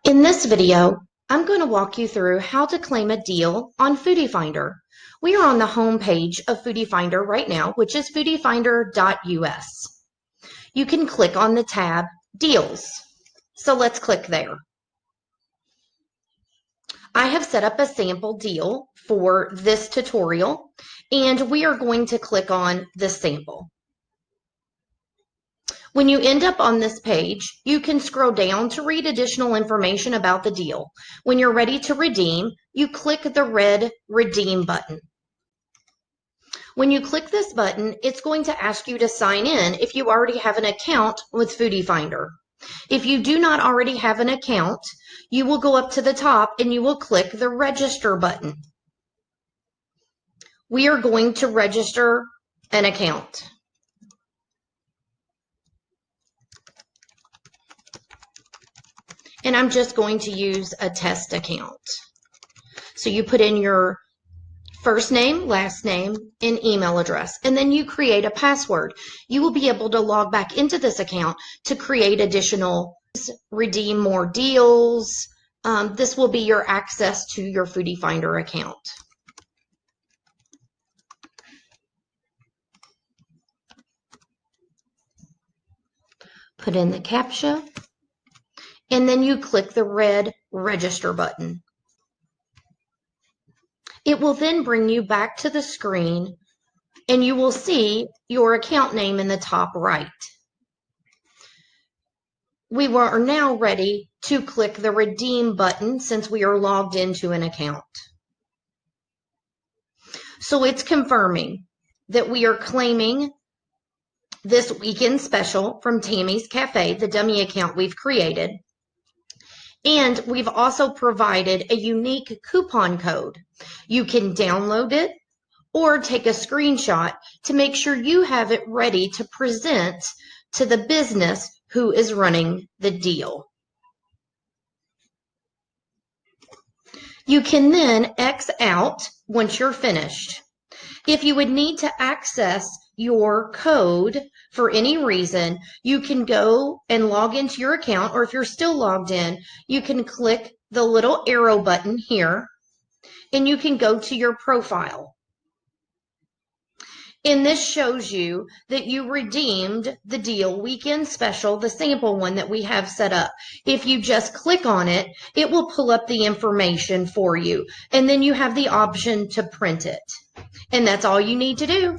In this video, I'm going to walk you through how to claim a deal on Foodie Finder. We are on the home page of Foodie Finder right now, which is foodiefinder.us. You can click on the tab Deals. So let's click there. I have set up a sample deal for this tutorial, and we are going to click on the sample. When you end up on this page, you can scroll down to read additional information about the deal. When you're ready to redeem, you click the red Redeem button. When you click this button, it's going to ask you to sign in if you already have an account with Foodie Finder. If you do not already have an account, you will go up to the top and you will click the Register button. We are going to register an account. And I'm just going to use a test account. So you put in your first name, last name, and email address, and then you create a password. You will be able to log back into this account to create additional, redeem more deals. This will be your access to your Foodie Finder account. Put in the CAPTCHA. And then you click the red Register button. It will then bring you back to the screen and you will see your account name in the top right. We are now ready to click the Redeem button since we are logged into an account. So it's confirming that we are claiming this weekend special from Tammy's Cafe, the dummy account we've created. And we've also provided a unique coupon code. You can download it or take a screenshot to make sure you have it ready to present to the business who is running the deal. You can then X out once you're finished. If you would need to access your code for any reason, you can go and log into your account, or if you're still logged in, you can click the little arrow button here and you can go to your profile. And this shows you that you redeemed the deal weekend special, the sample one that we have set up. If you just click on it, it will pull up the information for you. And then you have the option to print it. And that's all you need to do.